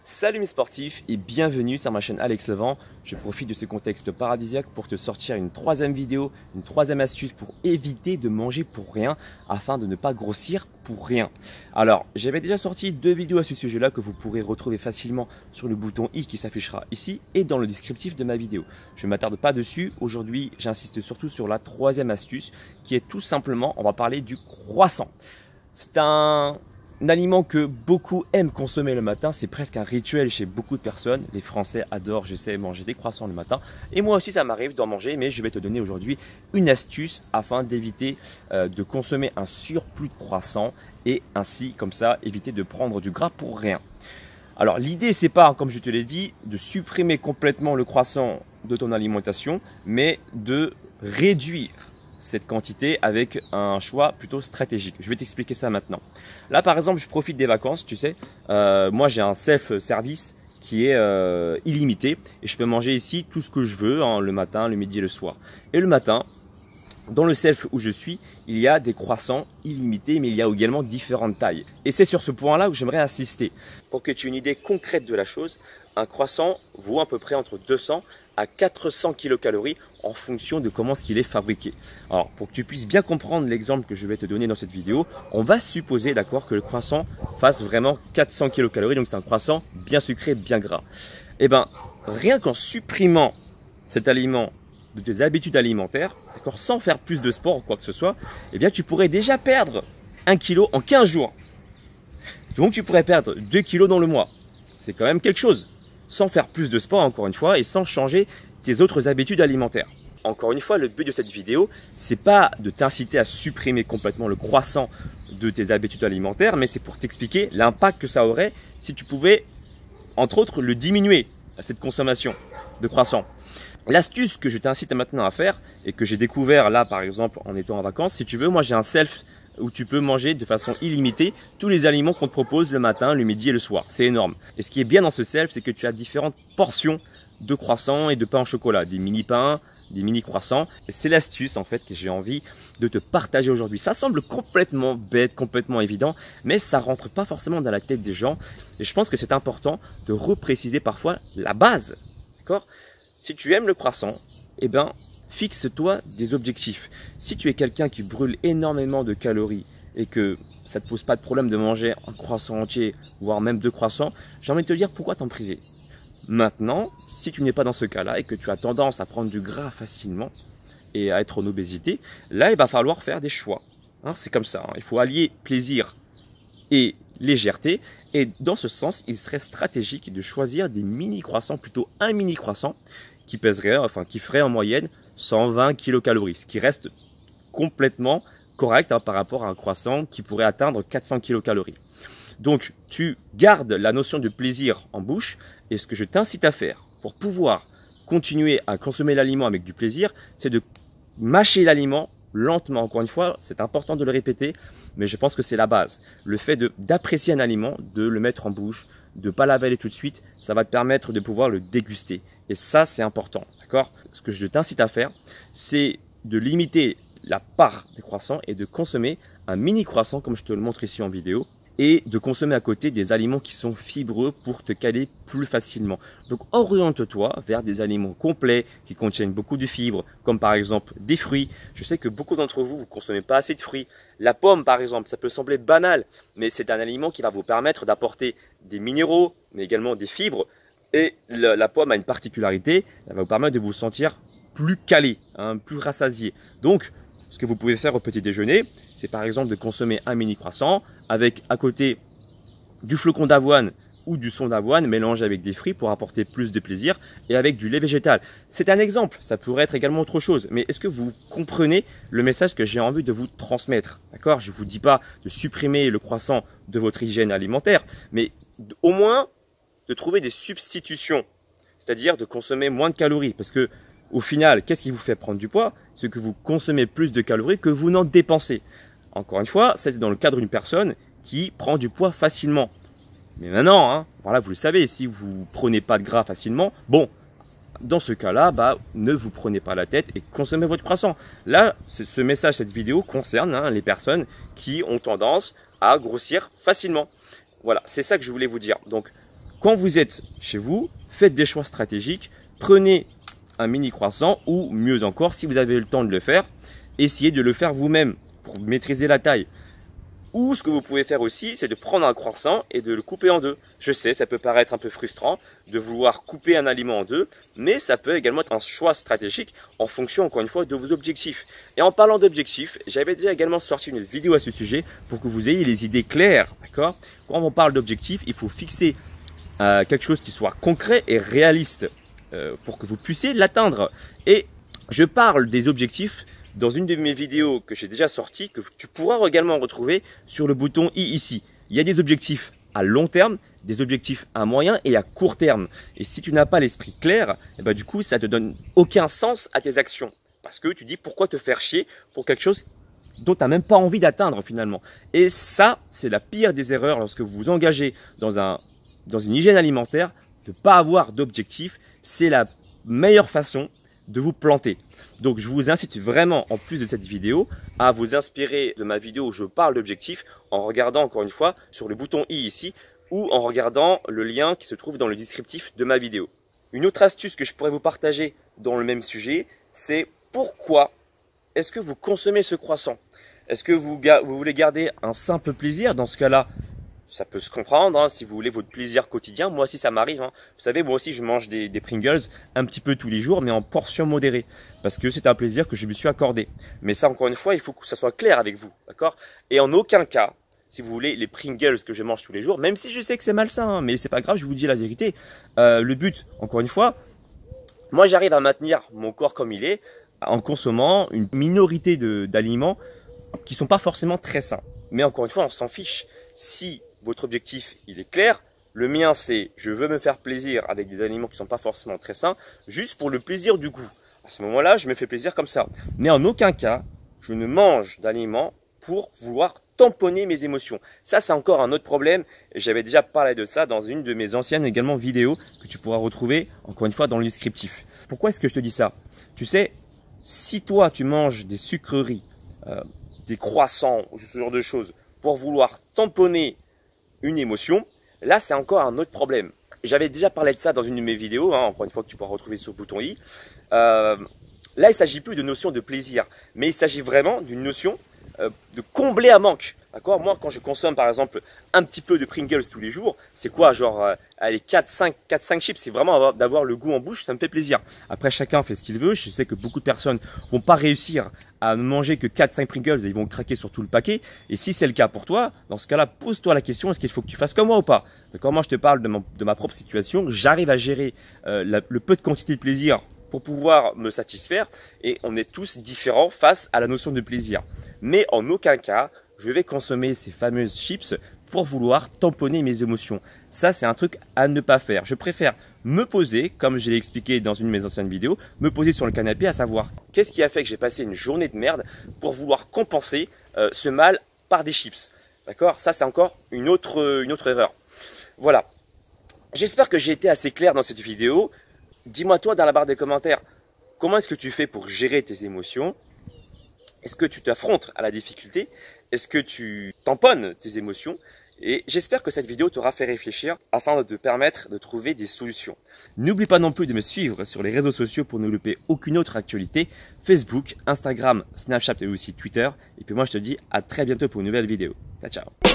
Salut mes sportifs et bienvenue sur ma chaîne Alex Levent. Je profite de ce contexte paradisiaque pour te sortir une troisième vidéo, une troisième astuce pour éviter de manger pour rien afin de ne pas grossir pour rien. Alors, j'avais déjà sorti deux vidéos à ce sujet-là que vous pourrez retrouver facilement sur le bouton i qui s'affichera ici et dans le descriptif de ma vidéo. Je ne m'attarde pas dessus. Aujourd'hui, j'insiste surtout sur la troisième astuce qui est tout simplement, on va parler du croissant. C'est un aliment que beaucoup aiment consommer le matin, c'est presque un rituel chez beaucoup de personnes. Les Français adorent, je sais, manger des croissants le matin. Et moi aussi, ça m'arrive d'en manger, mais je vais te donner aujourd'hui une astuce afin d'éviter de consommer un surplus de croissants et ainsi, comme ça, éviter de prendre du gras pour rien. Alors, l'idée, c'est pas, comme je te l'ai dit, de supprimer complètement le croissant de ton alimentation, mais de réduire cette quantité avec un choix plutôt stratégique. Je vais t'expliquer ça maintenant. Là, par exemple, je profite des vacances, tu sais. Moi, j'ai un self-service qui est illimité et je peux manger ici tout ce que je veux, hein, le matin, le midi et le soir. Et le matin, dans le self où je suis, il y a des croissants illimités, mais il y a également différentes tailles. Et c'est sur ce point-là où j'aimerais insister. Pour que tu aies une idée concrète de la chose, un croissant vaut à peu près entre 200 à 400 kilocalories en fonction de comment est-ce qu'il est fabriqué. Alors, pour que tu puisses bien comprendre l'exemple que je vais te donner dans cette vidéo, on va supposer, d'accord, que le croissant fasse vraiment 400 kilocalories, donc c'est un croissant bien sucré, bien gras. Et bien, rien qu'en supprimant cet aliment de tes habitudes alimentaires, d'accord, sans faire plus de sport ou quoi que ce soit, eh bien tu pourrais déjà perdre 1 kg en 15 jours. Donc tu pourrais perdre 2 kg dans le mois. C'est quand même quelque chose. Sans faire plus de sport encore une fois et sans changer tes autres habitudes alimentaires. Encore une fois, le but de cette vidéo, c'est pas de t'inciter à supprimer complètement le croissant de tes habitudes alimentaires, mais c'est pour t'expliquer l'impact que ça aurait si tu pouvais, entre autres, le diminuer, cette consommation de croissant. L'astuce que je t'incite maintenant à faire et que j'ai découvert là par exemple en étant en vacances, si tu veux, moi j'ai un self où tu peux manger de façon illimitée tous les aliments qu'on te propose le matin, le midi et le soir. C'est énorme. Et ce qui est bien dans ce self, c'est que tu as différentes portions de croissants et de pain au chocolat, des mini pains, des mini croissants. Et c'est l'astuce en fait que j'ai envie de te partager aujourd'hui. Ça semble complètement bête, complètement évident, mais ça rentre pas forcément dans la tête des gens. Et je pense que c'est important de repréciser parfois la base, d'accord ? Si tu aimes le croissant, eh ben, fixe-toi des objectifs. Si tu es quelqu'un qui brûle énormément de calories et que ça ne te pose pas de problème de manger un croissant entier, voire même 2 croissants, j'ai envie de te dire pourquoi t'en priver. Maintenant, si tu n'es pas dans ce cas-là et que tu as tendance à prendre du gras facilement et à être en obésité, là, il va falloir faire des choix. Hein, c'est comme ça, hein. Il faut allier plaisir et légèreté. Et dans ce sens, il serait stratégique de choisir des mini croissants, plutôt un mini croissant qui pèserait, enfin qui ferait en moyenne 120 kilocalories, ce qui reste complètement correct hein, par rapport à un croissant qui pourrait atteindre 400 kilocalories. Donc tu gardes la notion de plaisir en bouche et ce que je t'incite à faire pour pouvoir continuer à consommer l'aliment avec du plaisir, c'est de mâcher l'aliment lentement. Encore une fois, c'est important de le répéter, mais je pense que c'est la base. Le fait d'apprécier un aliment, de le mettre en bouche, de ne pas l'avaler tout de suite, ça va te permettre de pouvoir le déguster. Et ça, c'est important, d'accord? Ce que je t'incite à faire, c'est de limiter la part des croissants et de consommer un mini croissant, comme je te le montre ici en vidéo, et de consommer à côté des aliments qui sont fibreux pour te caler plus facilement. Donc oriente-toi vers des aliments complets qui contiennent beaucoup de fibres, comme par exemple des fruits. Je sais que beaucoup d'entre vous ne consommez pas assez de fruits. La pomme par exemple, ça peut sembler banal, mais c'est un aliment qui va vous permettre d'apporter des minéraux, mais également des fibres. Et la pomme a une particularité, elle va vous permettre de vous sentir plus calé, hein, plus rassasié. Donc, ce que vous pouvez faire au petit déjeuner, c'est par exemple de consommer un mini croissant avec à côté du flocon d'avoine ou du son d'avoine mélangé avec des fruits pour apporter plus de plaisir et avec du lait végétal. C'est un exemple, ça pourrait être également autre chose. Mais est-ce que vous comprenez le message que j'ai envie de vous transmettre? D'accord, je ne vous dis pas de supprimer le croissant de votre hygiène alimentaire, mais au moins de trouver des substitutions, c'est-à-dire de consommer moins de calories. Parce que au final, qu'est-ce qui vous fait prendre du poids? C'est que vous consommez plus de calories que vous n'en dépensez. Encore une fois, ça c'est dans le cadre d'une personne qui prend du poids facilement. Mais maintenant, hein, voilà, vous le savez, si vous ne prenez pas de gras facilement, bon, dans ce cas-là, ne vous prenez pas la tête et consommez votre croissant. Là, ce message, cette vidéo concerne hein, les personnes qui ont tendance à grossir facilement. Voilà, c'est ça que je voulais vous dire. Donc, quand vous êtes chez vous, faites des choix stratégiques, prenez un mini croissant ou mieux encore, si vous avez le temps de le faire, essayez de le faire vous-même pour maîtriser la taille. Ou ce que vous pouvez faire aussi, c'est de prendre un croissant et de le couper en deux. Je sais, ça peut paraître un peu frustrant de vouloir couper un aliment en deux, mais ça peut également être un choix stratégique en fonction, encore une fois, de vos objectifs. Et en parlant d'objectifs, j'avais déjà également sorti une vidéo à ce sujet pour que vous ayez les idées claires, d'accord? Quand on parle d'objectifs, il faut fixer quelque chose qui soit concret et réaliste pour que vous puissiez l'atteindre. Et je parle des objectifs dans une de mes vidéos que j'ai déjà sorties, que tu pourras également retrouver sur le bouton i ici. Il y a des objectifs à long terme, des objectifs à moyen et à court terme. Et si tu n'as pas l'esprit clair, et ben du coup, ça ne te donne aucun sens à tes actions. Parce que tu dis pourquoi te faire chier pour quelque chose dont tu n'as même pas envie d'atteindre finalement. Et ça, c'est la pire des erreurs lorsque vous vous engagez dans une hygiène alimentaire, de ne pas avoir d'objectif. C'est la meilleure façon de vous planter. Donc je vous incite vraiment, en plus de cette vidéo, à vous inspirer de ma vidéo où je parle d'objectifs en regardant encore une fois sur le bouton i ici ou en regardant le lien qui se trouve dans le descriptif de ma vidéo. Une autre astuce que je pourrais vous partager dans le même sujet, c'est pourquoi est-ce que vous consommez ce croissant? Est-ce que vous voulez garder un simple plaisir? Dans ce cas-là, ça peut se comprendre, hein, si vous voulez votre plaisir quotidien. Moi aussi, ça m'arrive. Hein. Vous savez, moi aussi, je mange des Pringles un petit peu tous les jours, mais en portions modérées. Parce que c'est un plaisir que je me suis accordé. Mais ça, encore une fois, il faut que ça soit clair avec vous. D'accord? Et en aucun cas, si vous voulez, les Pringles que je mange tous les jours, même si je sais que c'est malsain, hein, mais c'est pas grave, je vous dis la vérité. Le but, encore une fois, moi, j'arrive à maintenir mon corps comme il est en consommant une minorité d'aliments qui sont pas forcément très sains. Mais encore une fois, on s'en fiche. Si votre objectif, il est clair. Le mien, c'est je veux me faire plaisir avec des aliments qui ne sont pas forcément très sains, juste pour le plaisir du goût. À ce moment-là, je me fais plaisir comme ça. Mais en aucun cas, je ne mange d'aliments pour vouloir tamponner mes émotions. Ça, c'est encore un autre problème. J'avais déjà parlé de ça dans une de mes anciennes également vidéos que tu pourras retrouver, encore une fois, dans le descriptif. Pourquoi est-ce que je te dis ça? Tu sais, si toi, tu manges des sucreries, des croissants, ce genre de choses, pour vouloir tamponner une émotion, là c'est encore un autre problème. J'avais déjà parlé de ça dans une de mes vidéos, hein, encore une fois que tu pourras retrouver sur le bouton i. Là il ne s'agit plus de notion de plaisir, mais il s'agit vraiment d'une notion de combler un manque. D'accord? Moi, quand je consomme par exemple un petit peu de Pringles tous les jours, c'est quoi? Genre, allez, 4-5 chips, c'est vraiment d'avoir le goût en bouche, ça me fait plaisir. Après, chacun fait ce qu'il veut. Je sais que beaucoup de personnes vont pas réussir à ne manger que 4-5 Pringles et ils vont craquer sur tout le paquet. Et si c'est le cas pour toi, dans ce cas-là, pose-toi la question, est-ce qu'il faut que tu fasses comme moi ou pas? D'accord? Moi, je te parle de ma propre situation. J'arrive à gérer le peu de quantité de plaisir pour pouvoir me satisfaire. Et on est tous différents face à la notion de plaisir. Mais en aucun cas, je vais consommer ces fameuses chips pour vouloir tamponner mes émotions. Ça, c'est un truc à ne pas faire. Je préfère me poser, comme je l'ai expliqué dans une de mes anciennes vidéos, me poser sur le canapé à savoir qu'est-ce qui a fait que j'ai passé une journée de merde pour vouloir compenser ce mal par des chips. D'accord? Ça, c'est encore une autre erreur. Voilà. J'espère que j'ai été assez clair dans cette vidéo. Dis-moi toi dans la barre des commentaires, comment est-ce que tu fais pour gérer tes émotions? Est-ce que tu t'affrontes à la difficulté? Est-ce que tu tamponnes tes émotions? Et j'espère que cette vidéo t'aura fait réfléchir afin de te permettre de trouver des solutions. N'oublie pas non plus de me suivre sur les réseaux sociaux pour ne louper aucune autre actualité. Facebook, Instagram, Snapchat et aussi Twitter. Et puis moi je te dis à très bientôt pour une nouvelle vidéo. Ciao, ciao.